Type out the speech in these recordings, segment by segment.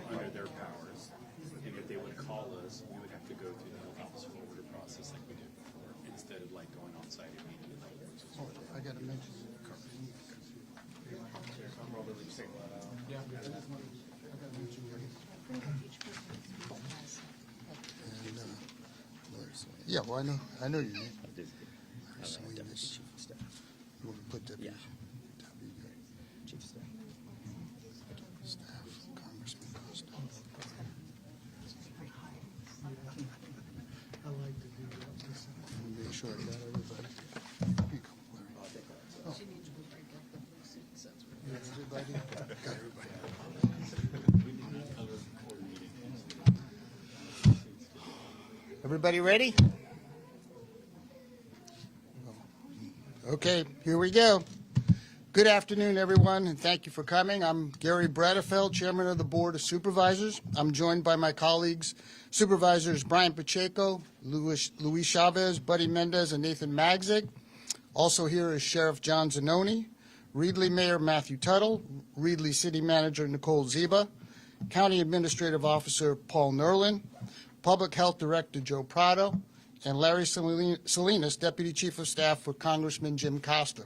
Under their powers, and if they would call us, we would have to go through the officer order process like we did before, instead of like going on site immediately. I got to mention. Yeah, well, I know your name. Salinas. You want to put that? Yeah. Chief of Staff. Staff, Congressman Costa. I like to do that. Make sure I got everybody. Here you go, Larry. Oh. Everybody? Got everybody. Everybody ready? Okay, here we go. Good afternoon, everyone, and thank you for coming. I'm Gary Bredefeld, Chairman of the Board of Supervisors. I'm joined by my colleagues, Supervisors Brian Pacheco, Luis Chavez, Buddy Mendez, and Nathan Magzig. Also here is Sheriff John Zanoni, Reedley Mayor Matthew Tuttle, Reedley City Manager Nicole Ziba, County Administrative Officer Paul Nerlin, Public Health Director Joe Prado, and Larry Salinas, Deputy Chief of Staff for Congressman Jim Costa.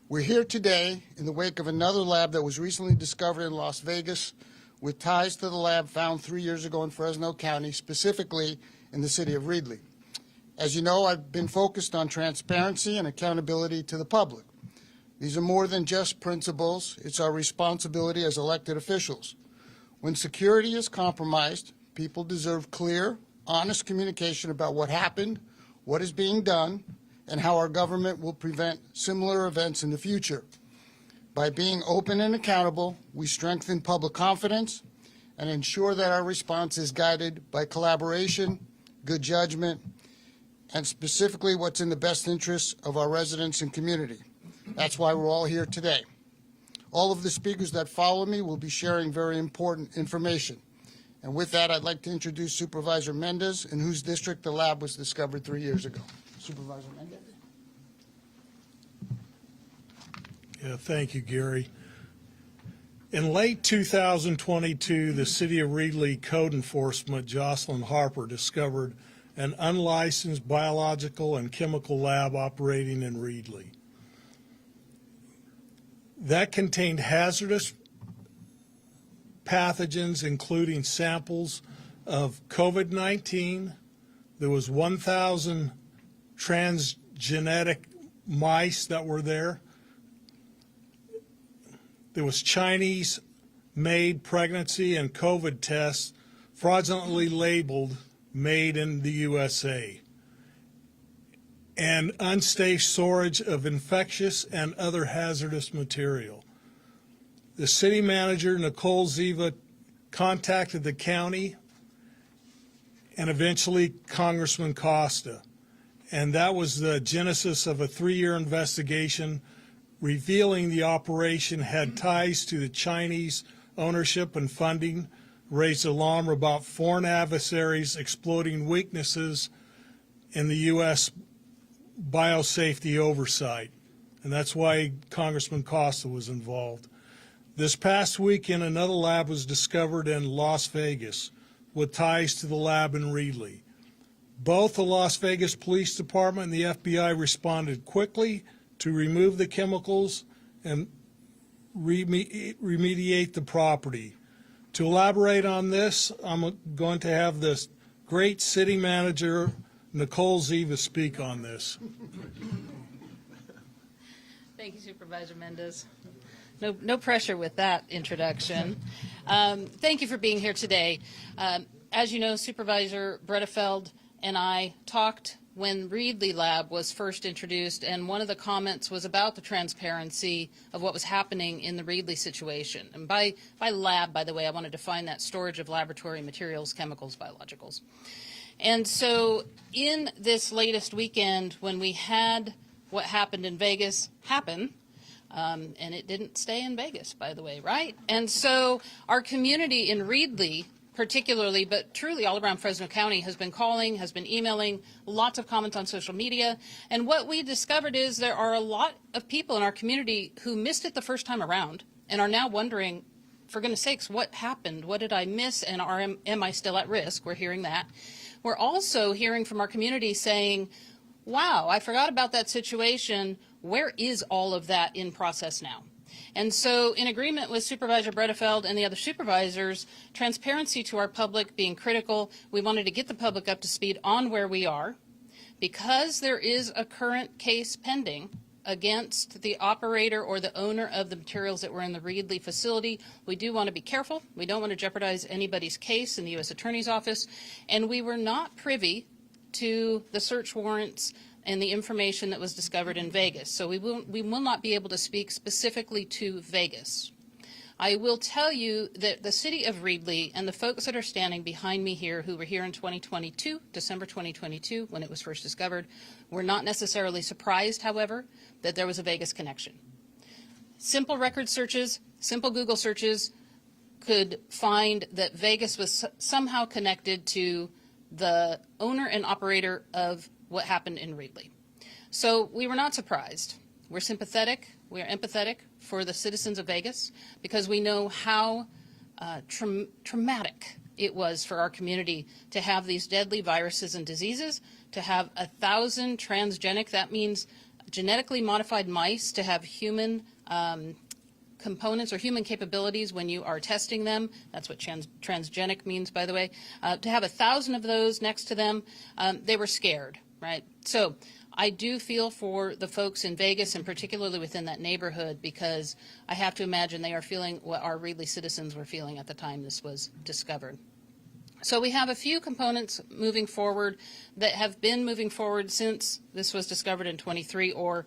We're here today in the wake of another lab that was recently discovered in Las Vegas with ties to the lab found 3 years ago in Fresno County, specifically in the City of Reedley. As you know, I've been focused on transparency and accountability to the public. These are more than just principles. It's our responsibility as elected officials. When security is compromised, people deserve clear, honest communication about what happened, what is being done, and how our government will prevent similar events in the future. By being open and accountable, we strengthen public confidence and ensure that our response is guided by collaboration, good judgment, and specifically what's in the best interests of our residents and community. That's why we're all here today. All of the speakers that follow me will be sharing very important information. And with that, I'd like to introduce Supervisor Mendez, in whose district the lab was discovered 3 years ago. Supervisor Mendez. Yeah, thank you, Gary. In late 2022, the City of Reedley Code Enforcement, Jocelyn Harper, discovered an unlicensed biological and chemical lab operating in Reedley. That contained hazardous pathogens, including samples of COVID-19. There was 1,000 transgenic mice that were there. There was Chinese-made pregnancy and COVID tests fraudulently labeled made in the USA, and unsafe storage of infectious and other hazardous material. The city manager, Nicole Ziba, contacted the county and eventually Congressman Costa. And that was the genesis of a 3-year investigation revealing the operation had ties to the Chinese ownership and funding, raised alarm about foreign adversaries exploiting weaknesses in the U.S. biosafety oversight. And that's why Congressman Costa was involved. This past weekend, another lab was discovered in Las Vegas with ties to the lab in Reedley. Both the Las Vegas Police Department and the FBI responded quickly to remove the chemicals and remediate the property. To elaborate on this, I'm going to have this great city manager, Nicole Ziva, speak on this. Thank you, Supervisor Mendez. No pressure with that introduction. Thank you for being here today. As you know, Supervisor Bredefeld and I talked when Reedley Lab was first introduced, and one of the comments was about the transparency of what was happening in the Reedley situation. And by lab, by the way, I want to define that: storage of laboratory materials, chemicals, biologicals. And so in this latest weekend, when we had what happened in Vegas happen, and it didn't stay in Vegas, by the way, right? And so our community in Reedley particularly, but truly all around Fresno County, has been calling, has been emailing, lots of comments on social media. And what we discovered is there are a lot of people in our community who missed it the first time around and are now wondering, for goodness sakes, what happened? What did I miss? And am I still at risk? We're hearing that. We're also hearing from our community saying, wow, I forgot about that situation. Where is all of that in process now? And so, in agreement with Supervisor Bredefeld and the other supervisors, transparency to our public being critical, we wanted to get the public up to speed on where we are. Because there is a current case pending against the operator or the owner of the materials that were in the Reedley facility, we do want to be careful. We don't want to jeopardize anybody's case in the U.S. Attorney's Office. And we were not privy to the search warrants and the information that was discovered in Vegas. So we will not be able to speak specifically to Vegas. I will tell you that the City of Reedley and the folks that are standing behind me here, who were here in 2022, December 2022, when it was first discovered, were not necessarily surprised, however, that there was a Vegas connection. Simple record searches, simple Google searches could find that Vegas was somehow connected to the owner and operator of what happened in Reedley. So we were not surprised. We're sympathetic. We are empathetic for the citizens of Vegas because we know how traumatic it was for our community to have these deadly viruses and diseases, to have 1,000 transgenic, that means genetically modified mice, to have human components or human capabilities when you are testing them. That's what transgenic means, by the way. To have 1,000 of those next to them, they were scared, right? So I do feel for the folks in Vegas and particularly within that neighborhood because I have to imagine they are feeling what our Reedley citizens were feeling at the time this was discovered. So we have a few components moving forward that have been moving forward since this was discovered in 23 or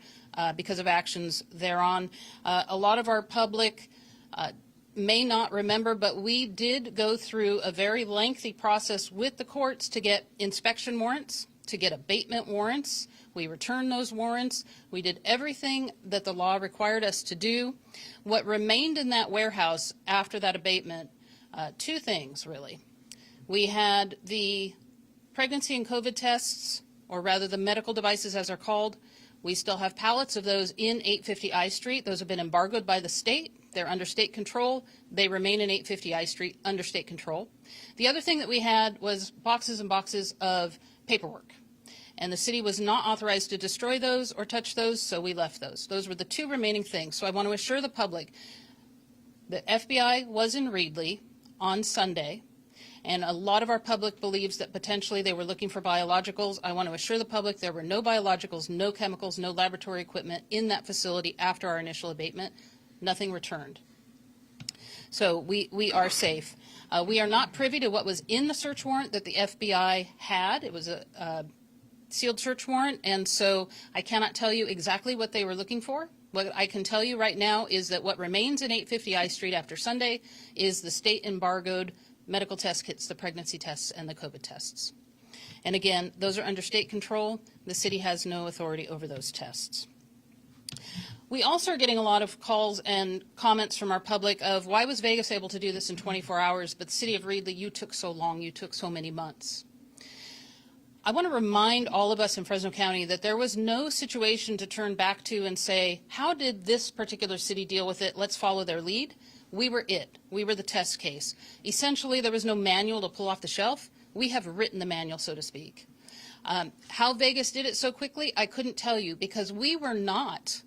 because of actions thereon. A lot of our public may not remember, but we did go through a very lengthy process with the courts to get inspection warrants, to get abatement warrants. We returned those warrants. We did everything that the law required us to do. What remained in that warehouse after that abatement, two things really. We had the pregnancy and COVID tests, or rather the medical devices as they're called. We still have pallets of those in 850 I Street. Those have been embargoed by the state. They're under state control. They remain in 850 I Street under state control. The other thing that we had was boxes and boxes of paperwork. And the city was not authorized to destroy those or touch those, so we left those. Those were the two remaining things. So I want to assure the public that FBI was in Reedley on Sunday, and a lot of our public believes that potentially they were looking for biologicals. I want to assure the public there were no biologicals, no chemicals, no laboratory equipment in that facility after our initial abatement. Nothing returned. So we are safe. We are not privy to what was in the search warrant that the FBI had. It was a sealed search warrant, and so I cannot tell you exactly what they were looking for. What I can tell you right now is that what remains in 850 I Street after Sunday is the state embargoed medical test kits, the pregnancy tests, and the COVID tests. And again, those are under state control. The city has no authority over those tests. We also are getting a lot of calls and comments from our public of why was Vegas able to do this in 24 hours, but the City of Reedley, you took so long, you took so many months. I want to remind all of us in Fresno County that there was no situation to turn back to and say, how did this particular city deal with it? Let's follow their lead. We were it. We were the test case. Essentially, there was no manual to pull off the shelf. We have written the manual, so to speak. How Vegas did it so quickly, I couldn't tell you because we were not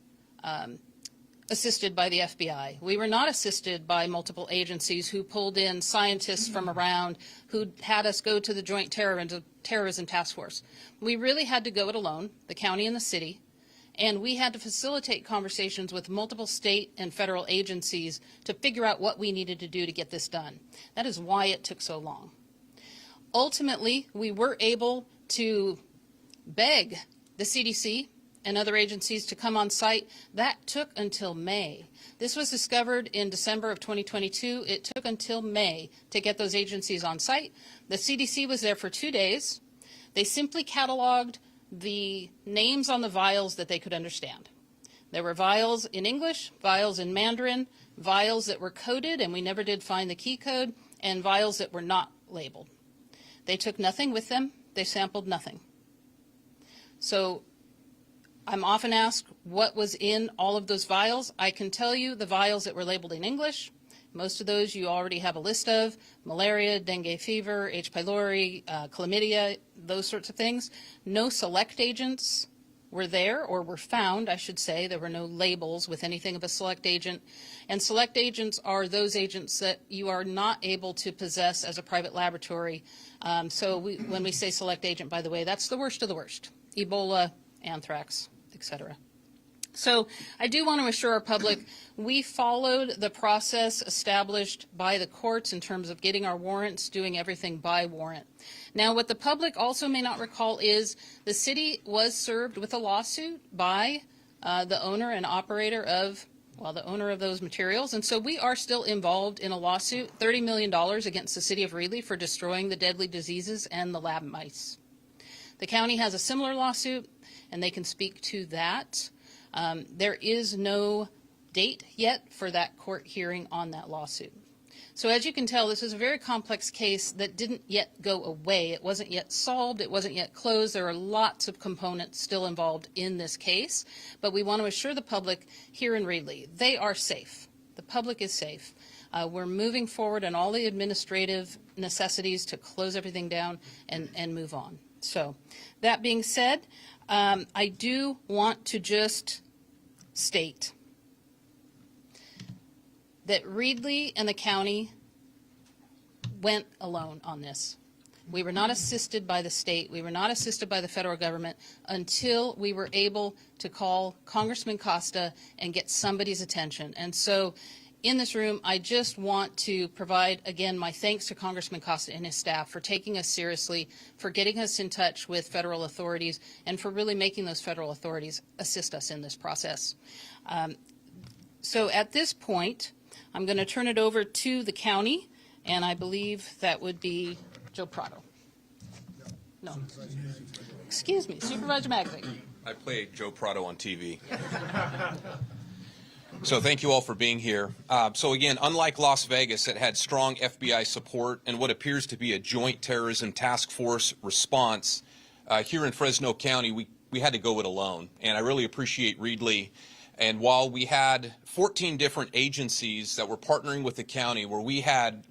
assisted by the FBI. We were not assisted by multiple agencies who pulled in scientists from around, who had us go to the Joint Terrorism Task Force. We really had to go it alone, the county and the city, and we had to facilitate conversations with multiple state and federal agencies to figure out what we needed to do to get this done. That is why it took so long. Ultimately, we were able to beg the CDC and other agencies to come on site. That took until May. This was discovered in December of 2022. It took until May to get those agencies on site. The CDC was there for 2 days. They simply cataloged the names on the vials that they could understand. There were vials in English, vials in Mandarin, vials that were coded, and we never did find the key code, and vials that were not labeled. They took nothing with them. They sampled nothing. So I'm often asked what was in all of those vials. I can tell you the vials that were labeled in English. Most of those you already have a list of: malaria, dengue fever, H. pylori, chlamydia, those sorts of things. No select agents were there, or were found, I should say. There were no labels with anything of a select agent. And select agents are those agents that you are not able to possess as a private laboratory. When we say select agent, by the way, that's the worst of the worst: Ebola, anthrax, etc. So I do want to assure our public we followed the process established by the courts in terms of getting our warrants, doing everything by warrant. Now, what the public also may not recall is the city was served with a lawsuit by the owner and operator of, well, the owner of those materials. And so we are still involved in a lawsuit, $30 million against the City of Reedley for destroying the deadly diseases and the lab mice. The county has a similar lawsuit, and they can speak to that. There is no date yet for that court hearing on that lawsuit. So as you can tell, this is a very complex case that didn't yet go away. It wasn't yet solved. It wasn't yet closed. There are lots of components still involved in this case. But we want to assure the public here in Reedley, they are safe. The public is safe. We're moving forward on all the administrative necessities to close everything down and move on. So that being said, I do want to just state that Reedley and the county went alone on this. We were not assisted by the state. We were not assisted by the federal government until we were able to call Congressman Costa and get somebody's attention. And so in this room, I just want to provide, again, my thanks to Congressman Costa and his staff for taking us seriously, for getting us in touch with federal authorities, and for really making those federal authorities assist us in this process. So at this point, I'm going to turn it over to the county, and I believe that would be Joe Prado. No. Excuse me, Supervisor Magazine. I play Joe Prado on TV. So thank you all for being here. So again, unlike Las Vegas, it had strong FBI support and what appears to be a joint terrorism task force response. Here in Fresno County, we had to go it alone, and I really appreciate Reedley. And while we had 14 different agencies that were partnering with the county, where we had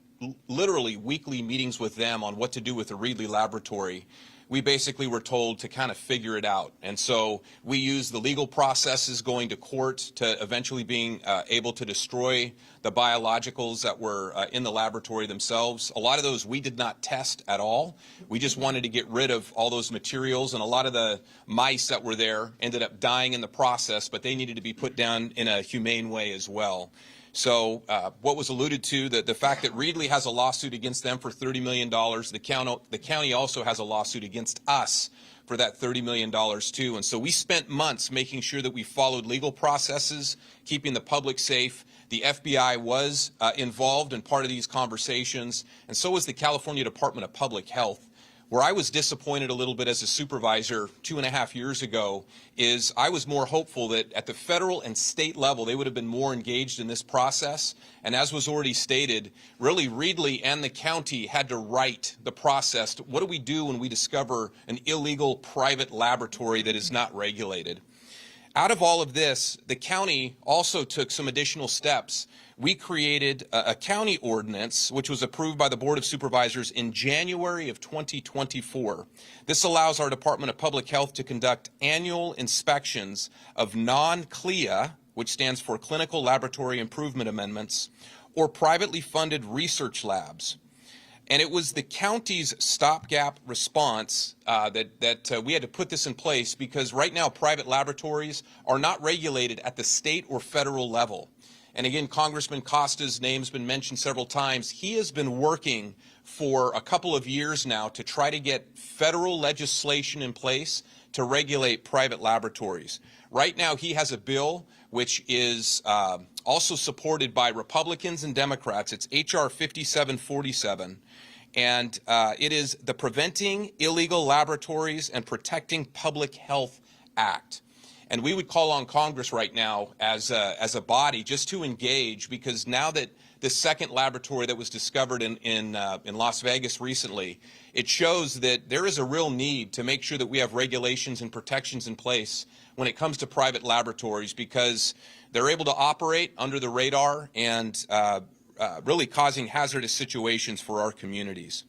literally weekly meetings with them on what to do with the Reedley laboratory, we basically were told to kind of figure it out. And so we used the legal processes going to court to eventually being able to destroy the biologicals that were in the laboratory themselves. A lot of those we did not test at all. We just wanted to get rid of all those materials, and a lot of the mice that were there ended up dying in the process, but they needed to be put down in a humane way as well. So what was alluded to, the fact that Reedley has a lawsuit against them for $30 million, the county also has a lawsuit against us for that $30 million too. And so we spent months making sure that we followed legal processes, keeping the public safe. The FBI was involved in part of these conversations, and so was the California Department of Public Health. Where I was disappointed a little bit as a supervisor 2.5 years ago is I was more hopeful that at the federal and state level they would have been more engaged in this process. And as was already stated, really Reedley and the county had to write the process. What do we do when we discover an illegal private laboratory that is not regulated? Out of all of this, the county also took some additional steps. We created a county ordinance, which was approved by the Board of Supervisors in January of 2024. This allows our Department of Public Health to conduct annual inspections of non-CLIA, which stands for Clinical Laboratory Improvement Amendments, or privately funded research labs. And it was the county's stopgap response that we had to put this in place, because right now private laboratories are not regulated at the state or federal level. And again, Congressman Costa's name's been mentioned several times. He has been working for a couple of years now to try to get federal legislation in place to regulate private laboratories. Right now, he has a bill which is also supported by Republicans and Democrats. It's H.R. 5747. And it is the Preventing Illegal Laboratories and Protecting Public Health Act. And we would call on Congress right now as a body just to engage, because now that this second laboratory that was discovered in Las Vegas recently, it shows that there is a real need to make sure that we have regulations and protections in place when it comes to private laboratories, because they're able to operate under the radar and really causing hazardous situations for our communities.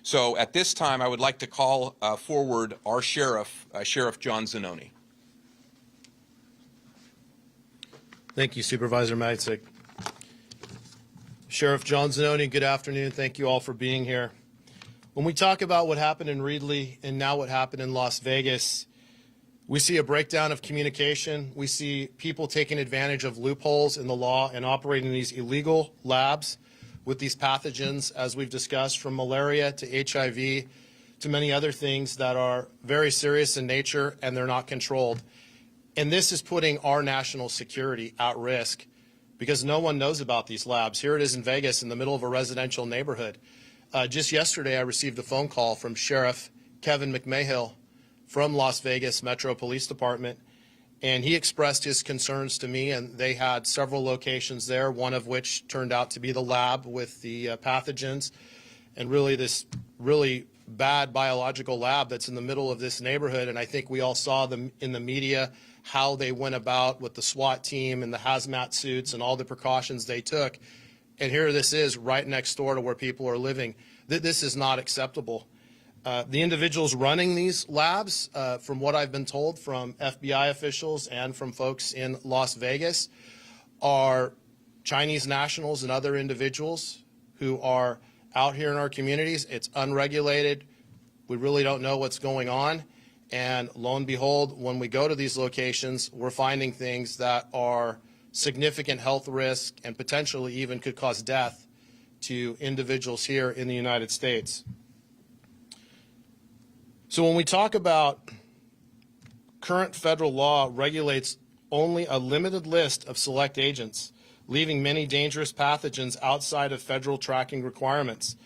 So at this time, I would like to call forward our sheriff, Sheriff John Zanoni. Thank you, Supervisor Matzik. Sheriff John Zanoni, good afternoon. Thank you all for being here. When we talk about what happened in Reedley and now what happened in Las Vegas, we see a breakdown of communication. We see people taking advantage of loopholes in the law and operating these illegal labs with these pathogens, as we've discussed, from malaria to HIV to many other things that are very serious in nature and they're not controlled. And this is putting our national security at risk because no one knows about these labs. Here it is in Vegas in the middle of a residential neighborhood. Just yesterday, I received a phone call from Sheriff Kevin McMahill from Las Vegas Metro Police Department, and he expressed his concerns to me, and they had several locations there, one of which turned out to be the lab with the pathogens, and really this really bad biological lab that's in the middle of this neighborhood. And I think we all saw them in the media, how they went about with the SWAT team and the hazmat suits and all the precautions they took. And here this is right next door to where people are living. This is not acceptable. The individuals running these labs, from what I've been told from FBI officials and from folks in Las Vegas, are Chinese nationals and other individuals who are out here in our communities. It's unregulated. We really don't know what's going on. And lo and behold, when we go to these locations, we're finding things that are significant health risk and potentially even could cause death to individuals here in the United States. So when we talk about current federal law regulates only a limited list of select agents, leaving many dangerous pathogens outside of federal tracking requirements.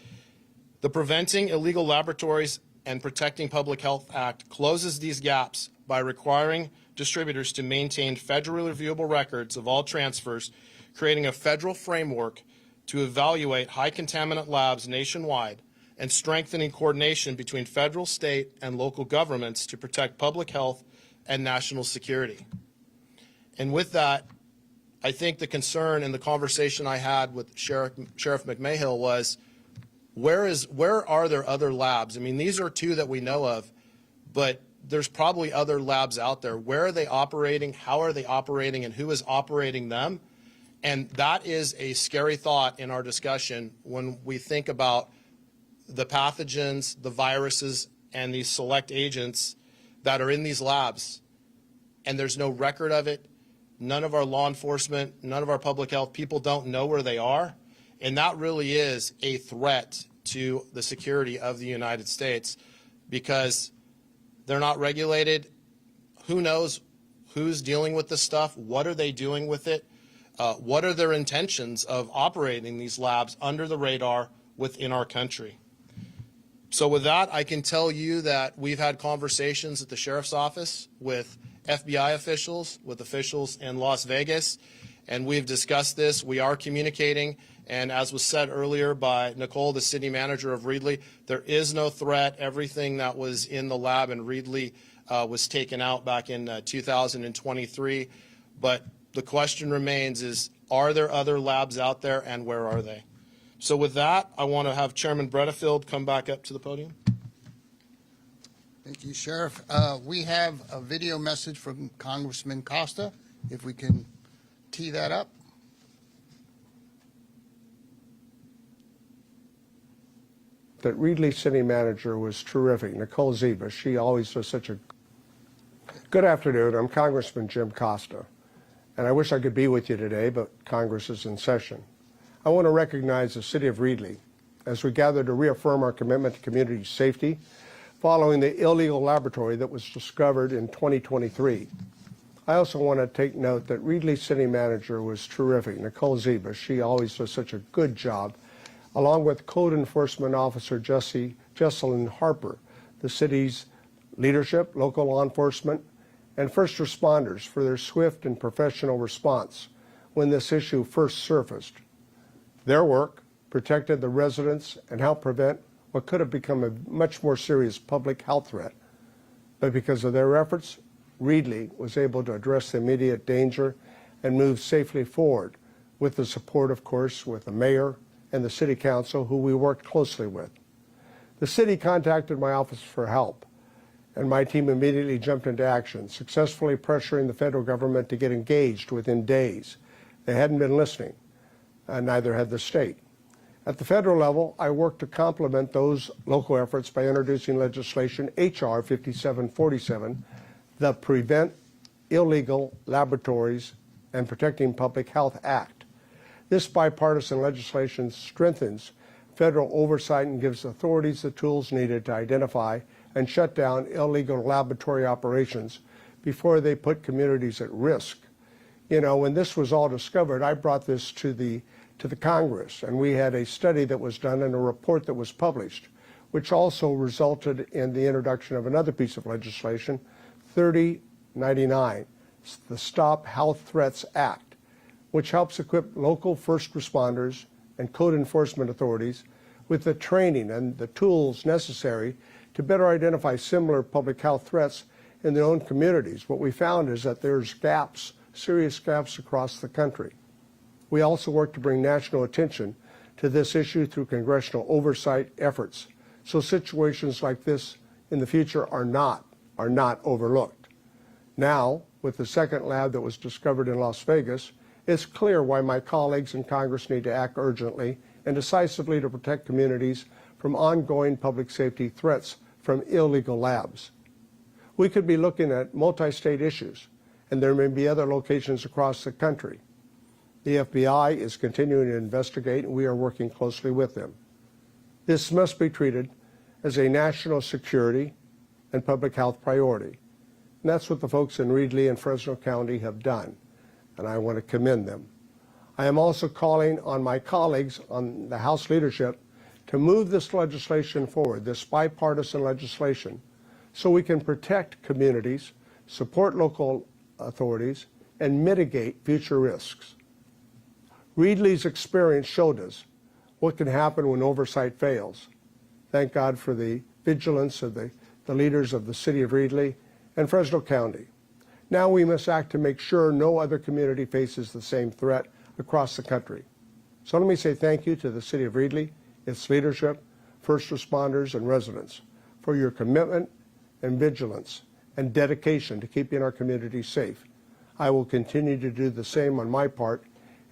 The Preventing Illegal Laboratories and Protecting Public Health Act closes these gaps by requiring distributors to maintain federally reviewable records of all transfers, creating a federal framework to evaluate high contaminant labs nationwide, and strengthening coordination between federal, state, and local governments to protect public health and national security. And with that, I think the concern and the conversation I had with Sheriff McMahill was, where are there other labs? I mean, these are two that we know of, but there's probably other labs out there. Where are they operating? How are they operating? And who is operating them? And that is a scary thought in our discussion when we think about the pathogens, the viruses, and these select agents that are in these labs. And there's no record of it. None of our law enforcement, none of our public health people don't know where they are. And that really is a threat to the security of the United States because they're not regulated. Who knows who's dealing with this stuff? What are they doing with it? What are their intentions of operating these labs under the radar within our country? So with that, I can tell you that we've had conversations at the Sheriff's Office with FBI officials, with officials in Las Vegas, and we've discussed this. We are communicating, and as was said earlier by Nicole, the city manager of Reedley, there is no threat. Everything that was in the lab in Reedley was taken out back in 2023. But the question remains is, are there other labs out there, and where are they? So with that, I want to have Chairman Bredefield come back up to the podium. Thank you, Sheriff. We have a video message from Congressman Costa, if we can tee that up. That Reedley city manager was terrific, Nicole Ziva. She always was such a... Good afternoon. I'm Congressman Jim Costa, and I wish I could be with you today, but Congress is in session. I want to recognize the City of Reedley as we gather to reaffirm our commitment to community safety following the illegal laboratory that was discovered in 2023. I also want to take note that Reedley city manager was terrific, Nicole Ziva. She always does such a good job, along with Code Enforcement Officer Jesselyn Harper, the city's leadership, local law enforcement, and first responders for their swift and professional response when this issue first surfaced. Their work protected the residents and helped prevent what could have become a much more serious public health threat. But because of their efforts, Reedley was able to address the immediate danger and move safely forward with the support, of course, with the mayor and the city council, who we worked closely with. The city contacted my office for help, and my team immediately jumped into action, successfully pressuring the federal government to get engaged within days. They hadn't been listening, and neither had the state. At the federal level, I worked to complement those local efforts by introducing legislation H.R. 5747, the Prevent Illegal Laboratories and Protecting Public Health Act. This bipartisan legislation strengthens federal oversight and gives authorities the tools needed to identify and shut down illegal laboratory operations before they put communities at risk. You know, when this was all discovered, I brought this to the Congress, and we had a study that was done and a report that was published, which also resulted in the introduction of another piece of legislation, 3099, the Stop Health Threats Act, which helps equip local first responders and code enforcement authorities with the training and the tools necessary to better identify similar public health threats in their own communities. What we found is that there's gaps, serious gaps across the country. We also work to bring national attention to this issue through congressional oversight efforts, so situations like this in the future are not overlooked. Now, with the second lab that was discovered in Las Vegas, it's clear why my colleagues in Congress need to act urgently and decisively to protect communities from ongoing public safety threats from illegal labs. We could be looking at multi-state issues, and there may be other locations across the country. The FBI is continuing to investigate, and we are working closely with them. This must be treated as a national security and public health priority. And that's what the folks in Reedley and Fresno County have done, and I want to commend them. I am also calling on my colleagues on the House leadership to move this legislation forward, this bipartisan legislation, so we can protect communities, support local authorities, and mitigate future risks. Reedley's experience showed us what can happen when oversight fails. Thank God for the vigilance of the leaders of the City of Reedley and Fresno County. Now we must act to make sure no other community faces the same threat across the country. So let me say thank you to the City of Reedley, its leadership, first responders, and residents for your commitment and vigilance and dedication to keeping our community safe. I will continue to do the same on my part,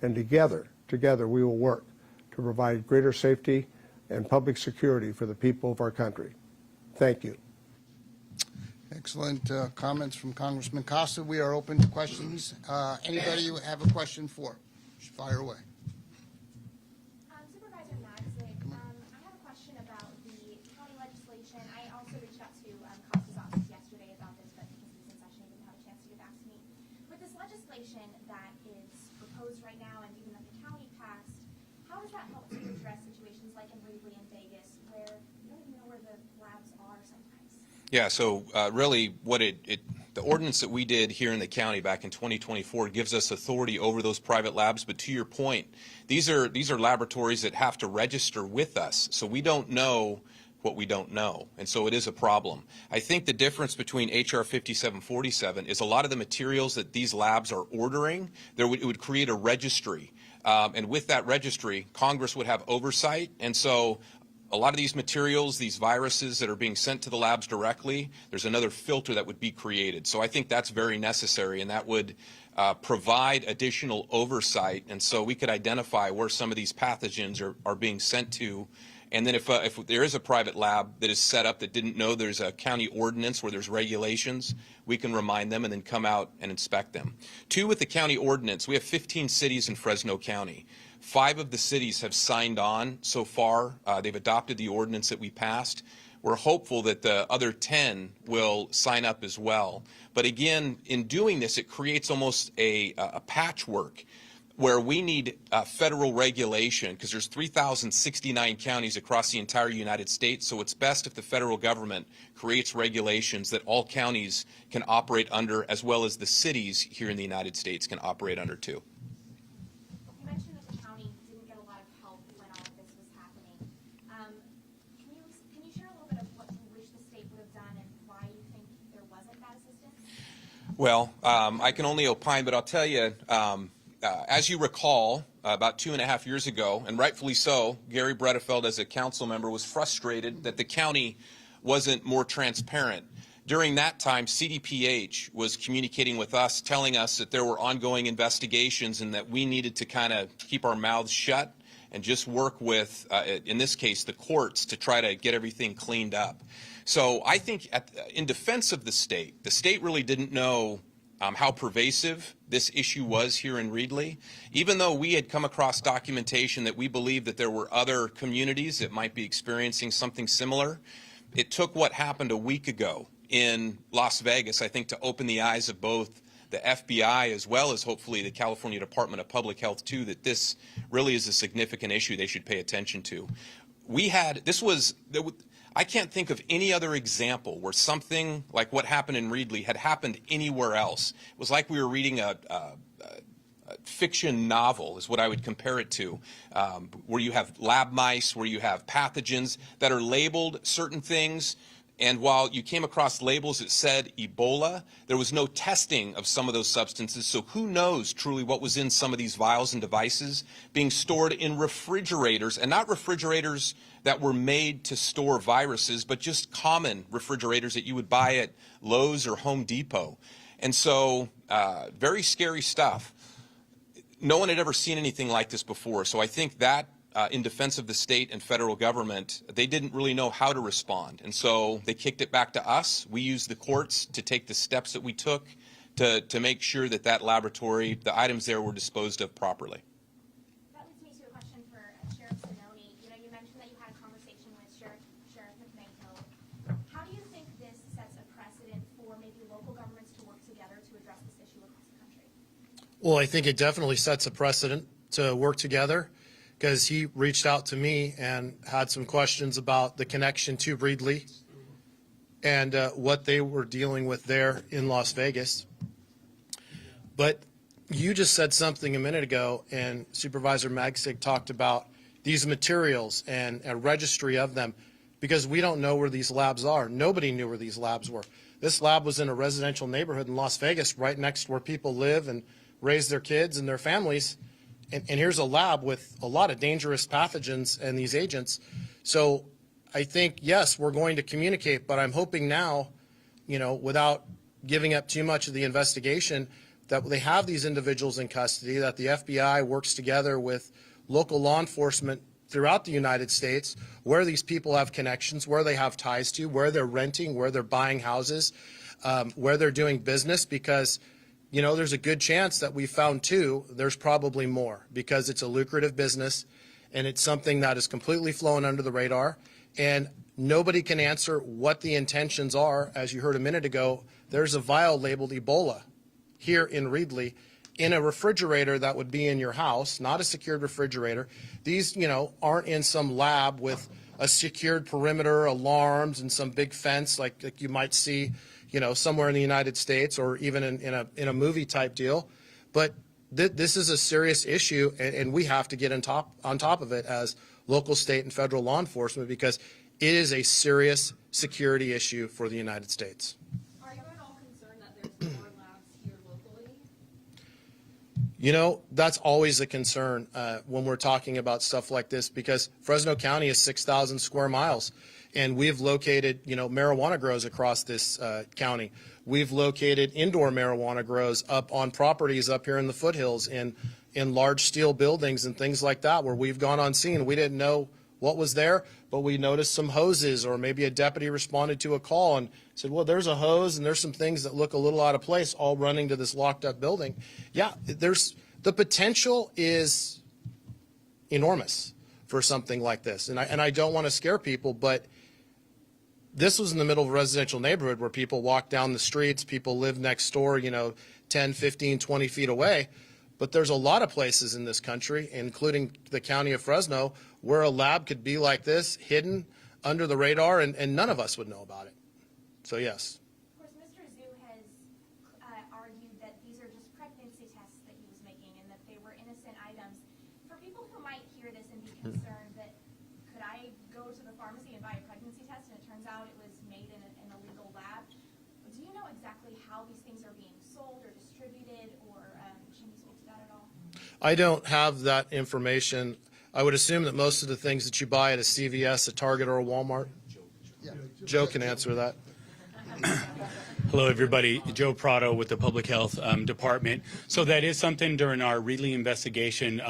and together we will work to provide greater safety and public security for the people of our country. Thank you. Excellent comments from Congressman Costa. We are open to questions. Anybody you have a question for? Fire away. Supervisor Magzik, I have a question about the county legislation. I also reached out to Costa's office yesterday about this, but because he was in session, he didn't have a chance to get back to me. With this legislation that is proposed right now and even that the county passed, how does that help to address situations like in Reedley and Vegas where you don't even know where the labs are sometimes? Yeah, so really what the ordinance that we did here in the county back in 2024 gives us authority over those private labs, but to your point, these are laboratories that have to register with us, so we don't know what we don't know, and so it is a problem. I think the difference between H.R. 5747 is a lot of the materials that these labs are ordering, it would create a registry, and with that registry, Congress would have oversight, and so a lot of these materials, these viruses that are being sent to the labs directly, there's another filter that would be created. So I think that's very necessary, and that would provide additional oversight. And so we could identify where some of these pathogens are being sent to. And then if there is a private lab that is set up that didn't know there's a county ordinance where there's regulations, we can remind them and then come out and inspect them. Two, with the county ordinance, we have 15 cities in Fresno County. 5 of the cities have signed on so far. They've adopted the ordinance that we passed. We're hopeful that the other 10 will sign up as well. But again, in doing this, it creates almost a patchwork where we need federal regulation because there's 3,069 counties across the entire United States. So it's best if the federal government creates regulations that all counties can operate under, as well as the cities here in the United States can operate under too. You mentioned that the county didn't get a lot of Well, I can only opine, but I'll tell you, as you recall, about 2.5 years ago, and rightfully so, Gary Bredefeld, as a council member, was frustrated that the county wasn't more transparent. During that time, CDPH was communicating with us, telling us that there were ongoing investigations and that we needed to kind of keep our mouths shut and just work with, in this case, the courts to try to get everything cleaned up. So I think in defense of the state really didn't know how pervasive this issue was here in Reedley. Even though we had come across documentation that we believed that there were other communities that might be experiencing something similar, it took what happened a week ago in Las Vegas, I think, to open the eyes of both the FBI as well as hopefully the California Department of Public Health too, that this really is a significant issue they should pay attention to. I can't think of any other example where something like what happened in Reedley had happened anywhere else. It was like we were reading a fiction novel is what I would compare it to, where you have lab mice, where you have pathogens that are labeled certain things. And while you came across labels that said Ebola, there was no testing of some of those substances. So who knows truly what was in some of these vials and devices being stored in refrigerators, and not refrigerators that were made to store viruses, but just common refrigerators that you would buy at Lowe's or Home Depot. And so very scary stuff. No one had ever seen anything like this before. So I think that in defense of the state and federal government, they didn't really know how to respond. And so they kicked it back to us. We used the courts to take the steps that we took to make sure that that laboratory, the items there, were disposed of properly. That leads me to a question for Sheriff Zanoni. You mentioned that you had a conversation with Sheriff McMahill. How do you think this sets a precedent for maybe local governments to work together to address this issue across the country? Well, I think it definitely sets a precedent to work together, because he reached out to me and had some questions about the connection to Reedley and what they were dealing with there in Las Vegas. But you just said something a minute ago, and Supervisor Magsig talked about these materials and a registry of them, because we don't know where these labs are. Nobody knew where these labs were. This lab was in a residential neighborhood in Las Vegas, right next to where people live and raise their kids and their families. And here's a lab with a lot of dangerous pathogens and these agents. So I think, yes, we're going to communicate, but I'm hoping now, without giving up too much of the investigation, that they have these individuals in custody, that the FBI works together with local law enforcement throughout the United States, where these people have connections, where they have ties to, where they're renting, where they're buying houses, where they're doing business, because there's a good chance that we found two. There's probably more, because it's a lucrative business and it's something that is completely flown under the radar, and nobody can answer what the intentions are. As you heard a minute ago, there's a vial labeled Ebola here in Reedley in a refrigerator that would be in your house, not a secured refrigerator. These, aren't in some lab with a secured perimeter, alarms, and some big fence like you might see somewhere in the United States, or even in a movie type deal. But this is a serious issue, and we have to get on top of it as local, state, and federal law enforcement, because it is a serious security issue for the United States. Are you at all concerned that there's more labs here locally? That's always a concern when we're talking about stuff like this, because Fresno County is 6,000 square miles. And we've located, marijuana grows across this county. We've located indoor marijuana grows up on properties up here in the foothills in large steel buildings and things like that, where we've gone on scene. We didn't know what was there, but we noticed some hoses, or maybe a deputy responded to a call and said, well, there's a hose and there's some things that look a little out of place, all running to this locked up building. Yeah, the potential is enormous for something like this. And I don't want to scare people, but this was in the middle of a residential neighborhood where people walk down the streets, people live next door, 10, 15, 20 feet away. But there's a lot of places in this country, including the county of Fresno, where a lab could be like this, hidden under the radar, and none of us would know about it. So, yes. Of course, Mr. Zhu has argued that these are just pregnancy tests that he was making and that they were innocent items. For people who might hear this and be concerned that, could I go to the pharmacy and buy a pregnancy test and it turns out it was made in an illegal lab? Do you know exactly how how these things are being sold or distributed, or can you speak to that at all? I don't have that information. I would assume that most of the things that you buy at a CVS, a Target, or a Walmart. Yeah. Joe can answer that. Hello, everybody. Joe Prado with the Public Health Department. So that is something during our Reedley investigation,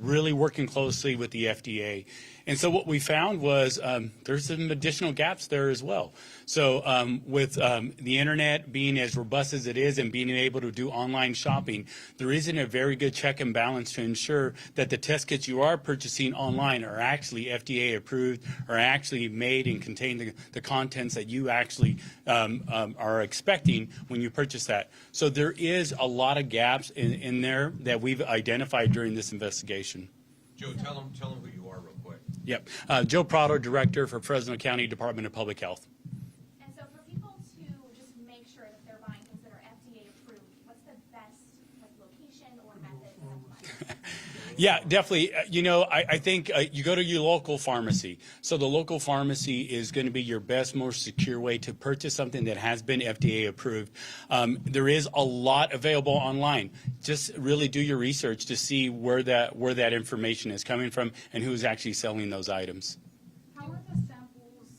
really working closely with the FDA. And so what we found was there's some additional gaps there as well. So with the internet being as robust as it is and being able to do online shopping, there isn't a very good check and balance to ensure that the test kits you are purchasing online are actually FDA approved, are actually made and contain the contents that you actually are expecting when you purchase that. So there is a lot of gaps in there that we've identified during this investigation. Joe, tell them who you are real quick. Yep. Joe Prado, Director for Fresno County Department of Public Health. And so for people to just make sure that they're buying things that are FDA approved, what's the best location or method of buying? Yeah, definitely. I think you go to your local pharmacy. So the local pharmacy is going to be your best, most secure way to purchase something that has been FDA approved. There is a lot available online. Just really do your research to see where that information is coming from and who's actually selling those items. How are the samples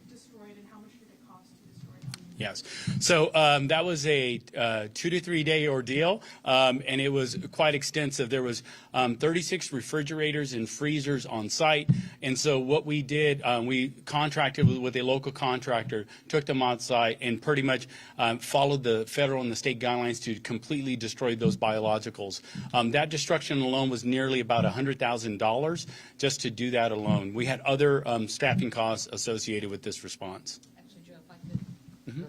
destroyed, and how much did it cost to destroy them? Yes. So that was a 2 to 3 day ordeal, and it was quite extensive. There was 36 refrigerators and freezers on site. And so what we did, we contracted with a local contractor, took them on site, and pretty much followed the federal and the state guidelines to completely destroy those biologicals. That destruction alone was nearly about $100,000 just to do that alone. We had other staffing costs associated with this response. Actually, Joe, if I could.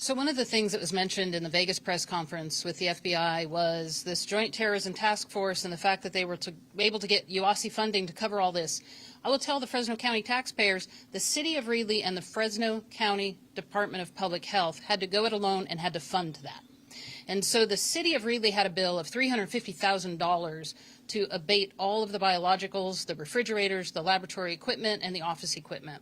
So one of the things that was mentioned in the Vegas press conference with the FBI was this Joint Terrorism Task Force and the fact that they were able to get UASI funding to cover all this. I will tell the Fresno County taxpayers, the City of Reedley and the Fresno County Department of Public Health had to go it alone and had to fund that. And so the City of Reedley had a bill of $350,000 to abate all of the biologicals, the refrigerators, the laboratory equipment, and the office equipment.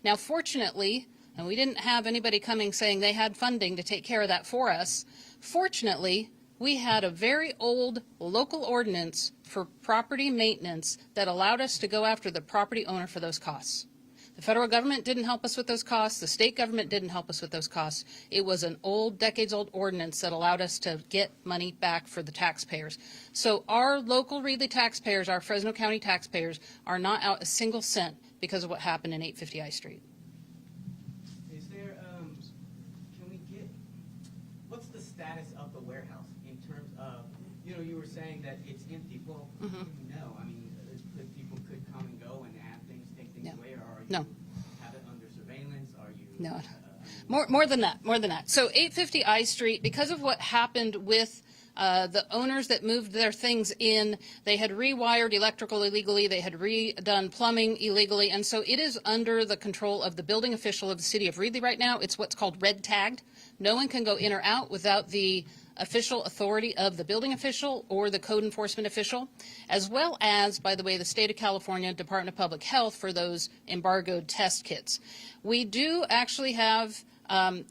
Now, fortunately, and we didn't have anybody coming saying they had funding to take care of that for us. Fortunately, we had a very old local ordinance for property maintenance that allowed us to go after the property owner for those costs. The federal government didn't help us with those costs. The state government didn't help us with those costs. It was an old, decades-old ordinance that allowed us to get money back for the taxpayers. So our local Reedley taxpayers, our Fresno County taxpayers, are not out a single cent because of what happened in 850 I Street. What's the status of the warehouse in terms of, you were saying that it's empty. Well, no, I mean, people could come and go and add things, take things away, or are you have it under surveillance? Are you? No. More than that. So 850 I Street, because of what happened with the owners that moved their things in, they had rewired electrical illegally, they had redone plumbing illegally, and so it is under the control of the building official of the City of Reedley right now. It's what's called red tagged. No one can go in or out without the official authority of the building official or the code enforcement official, as well as, by the way, the State of California Department of Public Health for those embargoed test kits. We do actually have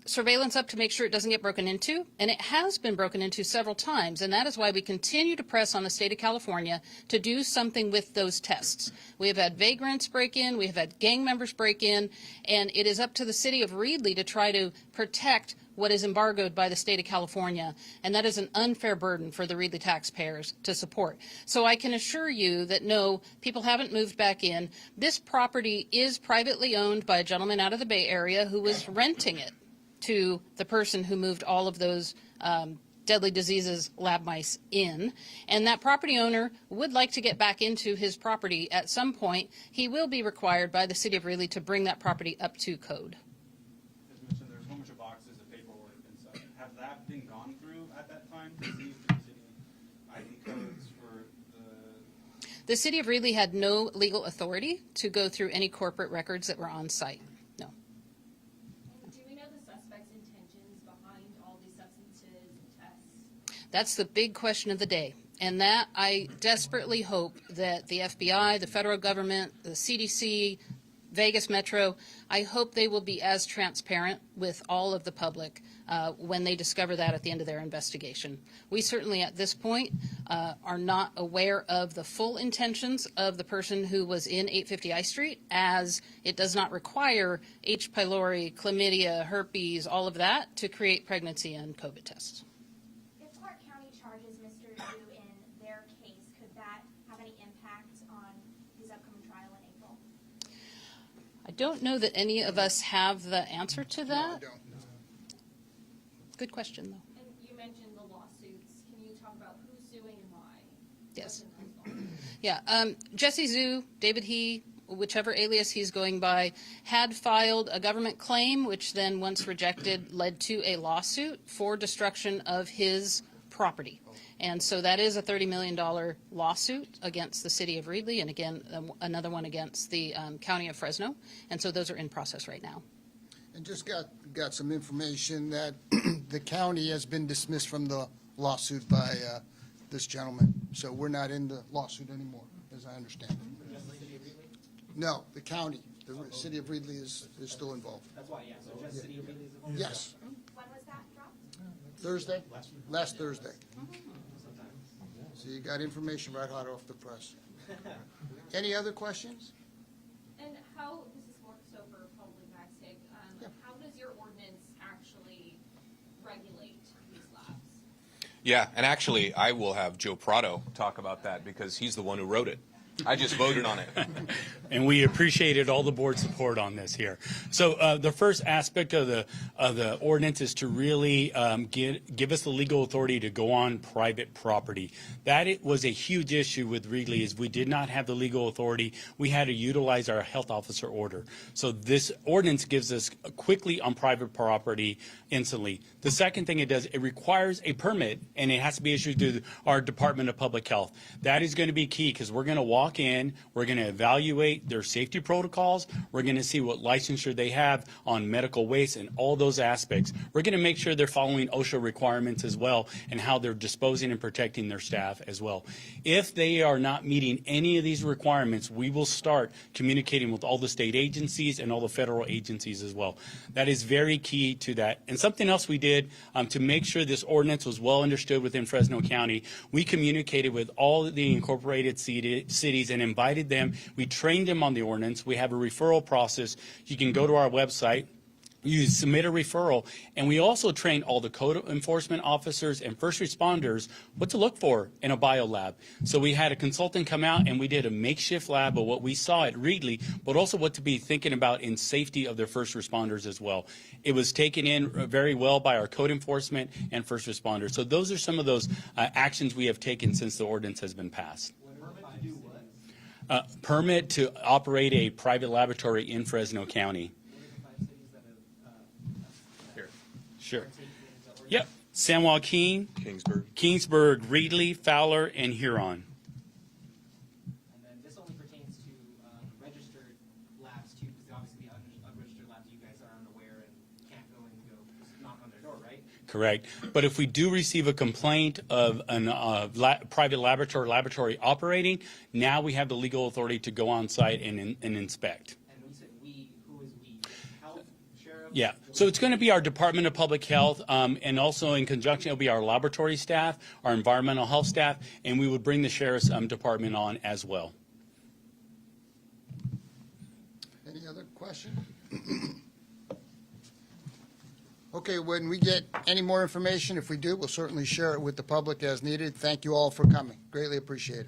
surveillance up to make sure it doesn't get broken into, and it has been broken into several times, and that is why we continue to press on the State of California to do something with those tests. We have had vagrants break in, we have had gang members break in, and it is up to the City of Reedley to try to protect what is embargoed by the State of California, and that is an unfair burden for the Reedley taxpayers to support. So I can assure you that no, people haven't moved back in. This property is privately owned by a gentleman out of the Bay Area who was renting it to the person who moved all of those deadly diseases lab mice in, and that property owner would like to get back into his property at some point. He will be required by the City of Reedley to bring that property up to code. As mentioned, there's a whole bunch of boxes of paperwork and such. Have that been gone through at that time to see if the city ID codes for The City of Reedley had no legal authority to go through any corporate records that were on site. No. Do we know the suspect's intentions behind all these substances and tests? That's the big question of the day. And that I desperately hope that the FBI, the federal government, the CDC, Vegas Metro, I hope they will be as transparent with all of the public when they discover that at the end of their investigation. We certainly at this point are not aware of the full intentions of the person who was in 850 I Street, as it does not require H. pylori, chlamydia, herpes, all of that to create pregnancy and COVID tests. If Clark County charges Mr. Zhu in their case, could that have any impact on his upcoming trial in April? I don't know that any of us have the answer to that. Good question, though. And you mentioned the lawsuits. Can you talk about who's suing and why? Yes. What's involved? Yeah, Jesse Zhu, David He, whichever alias he's going by, had filed a government claim, which then, once rejected, led to a lawsuit for destruction of his property. And so that is a $30 million lawsuit against the City of Reedley, and again, another one against the County of Fresno. And so those are in process right now. And just got some information that the county has been dismissed from the lawsuit by this gentleman. So we're not in the lawsuit anymore, as I understand it. No, the county, the City of Reedley is still involved. That's why, yeah, so just City of Reedley is involved? Yes, When was that dropped? Thursday, last Thursday. So you got information right hot off the press. Any other questions? And how, this is more so for probably Mac's sake, how does your ordinance actually regulate these labs? Yeah, and actually, I will have Joe Prado talk about that because he's the one who wrote it. I just voted on it. And we appreciated all the board support on this here. So the first aspect of the ordinance is to really give us the legal authority to go on private property. That was a huge issue with Reedley, is we did not have the legal authority. We had to utilize our health officer order. So this ordinance gives us quickly on private property instantly. The second thing it does, it requires a permit, and it has to be issued through our Department of Public Health. That is going to be key, because we're going to walk in, we're going to evaluate their safety protocols, we're going to see what licensure they have on medical waste and all those aspects. We're going to make sure they're following OSHA requirements as well, and how they're disposing and protecting their staff as well. If they are not meeting any of these requirements, we will start communicating with all the state agencies and all the federal agencies as well. That is very key to that. And something else we did to make sure this ordinance was well understood within Fresno County, we communicated with all the incorporated cities and invited them. We trained them on the ordinance. We have a referral process. You can go to our website, you submit a referral, and we also train all the code enforcement officers and first responders what to look for in a biolab. So we had a consultant come out and we did a makeshift lab of what we saw at Reedley, but also what to be thinking about in safety of their first responders as well. It was taken in very well by our code enforcement and first responders. So those are some of those actions we have taken since the ordinance has been passed. Permit to operate a private laboratory in Fresno County. Sure. Yep. San Joaquin, Kingsburg, Reedley, Fowler, and Huron. And then this only pertains to registered labs too, because obviously the unregistered labs, you guys are unaware and can't go and just knock on their door, right? Correct. But if we do receive a complaint of a private laboratory operating, now we have the legal authority to go on site and inspect. And when you said we, who is we? Health, sheriff? Yeah, so it's going to be our Department of Public Health, and also in conjunction, it'll be our laboratory staff, our environmental health staff, and we would bring the Sheriff's Department on as well. Any other question? Okay, when we get any more information, if we do, we'll certainly share it with the public as needed. Thank you all for coming. Greatly appreciate it.